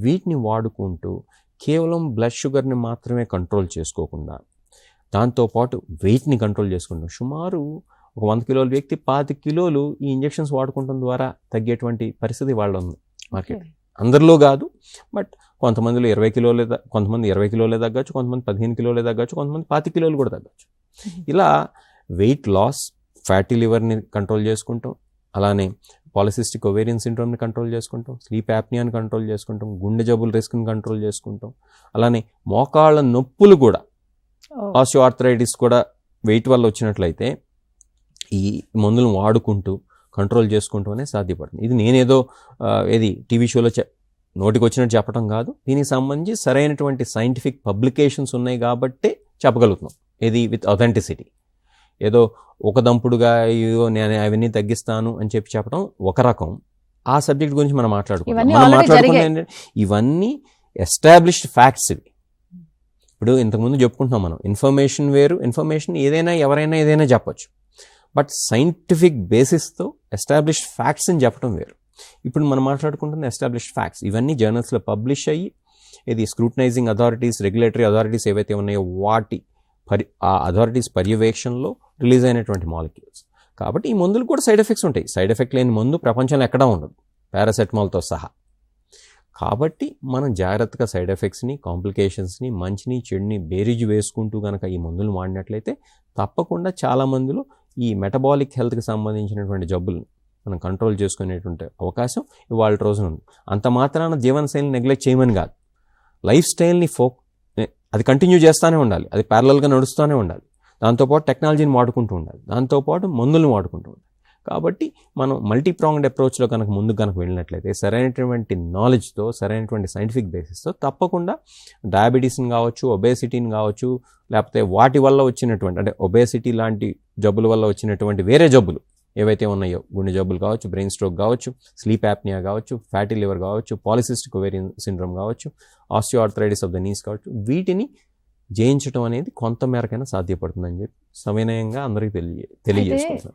వీటిని వాడుకుంటూ కేవలం బ్లడ్ షుగర్ని మాత్రమే కంట్రోల్ చేసుకోకుండా దాంతోపాటు వెయిట్ని కంట్రోల్ చేసుకుంటాం. సుమారు ఒక 100 కిలోల వ్యక్తి 25 కిలోలు ఈ ఇంజెక్షన్స్ వాడుకోవడం ద్వారా తగ్గేటువంటి పరిస్థితి వాళ్ళ ఉంది మార్కెట్. అందరిలో కాదు, బట్ కొంతమందిలో 20 కిలోలే, కొంతమంది 20 కిలోలే తగ్గచ్చు, కొంతమంది 15 కిలోలే తగ్గచ్చు, కొంతమంది 25 కిలోలు కూడా తగ్గచ్చు. ఇలా వెయిట్ లాస్, ఫ్యాటీ లివర్ని కంట్రోల్ చేసుకుంటాం, అలానే పాలిసిస్టిక్ ఒవేరియన్ సిండ్రోమ్ని కంట్రోల్ చేసుకుంటాం, స్లీప్ యాప్నియాని కంట్రోల్ చేసుకుంటాం, గుండె జబ్బుల రిస్క్ని కంట్రోల్ చేసుకుంటాం, అలానే మోకాళ్ళ నొప్పులు కూడా, ఆస్టియోఆర్థరైటిస్ కూడా వెయిట్ వల్ల వచ్చినట్లయితే ఈ మందులను వాడుకుంటూ కంట్రోల్ చేసుకుంటూనే సాధ్యపడుతుంది. ఇది నేనేదో టీవీ షోలో నోటికి వచ్చినట్టు చెప్పడం కాదు, దీనికి సంబంధించి సరైనటువంటి సైంటిఫిక్ పబ్లికేషన్స్ ఉన్నాయి కాబట్టే చెప్పగలుగుతున్నాం. ఇది విత్ అథెంటిసిటీ. ఏదో ఒక దంపుడుగా ఏదో నేను అవన్నీ తగ్గిస్తాను అని చెప్పడం ఒక రకం. ఆ సబ్జెక్ట్ గురించి మనం మాట్లాడుకుంటున్నాం. ఇవన్నీ ఎస్టాబ్లిష్డ్ ఫ్యాక్ట్స్. ఇవి ఇప్పుడు ఇంతకుముందు చెప్పుకుంటున్నాం మనం, ఇన్ఫర్మేషన్ వేరు, ఇన్ఫర్మేషన్ ఏదైనా ఎవరైనా ఏదైనా చెప్పచ్చు, బట్ సైంటిఫిక్ బేసిస్తో ఎస్టాబ్లిష్డ్ ఫ్యాక్ట్స్ అని చెప్పడం వేరు. ఇప్పుడు మనం మాట్లాడుకుంటున్న ఎస్టాబ్లిష్డ్ ఫ్యాక్ట్స్ ఇవన్నీ జర్నల్స్లో పబ్లిష్ అయ్యి, ఇది స్క్రూటనైజింగ్ అథారిటీస్, రెగ్యులేటరీ అథారిటీస్ ఏవైతే ఉన్నాయో వాటి ఆ అథారిటీస్ పర్యవేక్షణలో రిలీజ్ అయినటువంటి మాలిక్యూల్స్. కాబట్టి ఈ మందులు కూడా సైడ్ ఎఫెక్ట్స్ ఉంటాయి. సైడ్ ఎఫెక్ట్ లేని మందు ప్రపంచంలో ఎక్కడా ఉండదు, పారాసెటమాల్తో సహా. కాబట్టి మనం జాగ్రత్తగా సైడ్ ఎఫెక్ట్స్ని, కాంప్లికేషన్స్ని, మంచిని చెడుని బేరీజు వేసుకుంటూ కనుక ఈ మందులు వాడినట్లయితే తప్పకుండా చాలా మందిలో ఈ మెటబాలిక్ హెల్త్కి సంబంధించినటువంటి జబ్బులను మనం కంట్రోల్ చేసుకునేటువంటి అవకాశం ఇవాళ రోజున ఉంది. అంత మాత్రాన జీవనశైలిని నెగ్లెక్ట్ చేయమని కాదు, లైఫ్ స్టైల్ని అది కంటిన్యూ చేస్తూనే ఉండాలి, అది ప్యారలల్గా నడుస్తూనే ఉండాలి. దాంతోపాటు టెక్నాలజీని వాడుకుంటూ ఉండాలి, దాంతోపాటు మందులను వాడుకుంటూ ఉండాలి. కాబట్టి మనం మల్టీప్రాంగ్డ్ అప్రోచ్లో కనుక ముందు కనుక వెళ్ళినట్లయితే సరైనటువంటి నాలెడ్జ్తో, సరైనటువంటి సైంటిఫిక్ బేసిస్తో తప్పకుండా డయాబెటీస్ని కావచ్చు, ఒబేసిటీని కావచ్చు, లేకపోతే వాటి వల్ల వచ్చినటువంటి, అంటే ఒబేసిటీ లాంటి జబ్బుల వల్ల వచ్చినటువంటి వేరే జబ్బులు ఏవైతే ఉన్నాయో, గుండె జబ్బులు కావచ్చు, బ్రెయిన్ స్ట్రోక్ కావచ్చు, స్లీప్ యాప్నియా కావచ్చు, ఫ్యాటీ లివర్ కావచ్చు, పాలిసిస్టిక్ ఒవేరియన్ సిండ్రోమ్ కావచ్చు, ఆస్టియోఆర్థరైటిస్ ఆఫ్ ద నీస్ కావచ్చు, వీటిని జయించడం అనేది కొంత మేరకైనా సాధ్యపడుతుందని చెప్పి సవినయంగా అందరికీ తెలియజేసుకుంటున్నాను.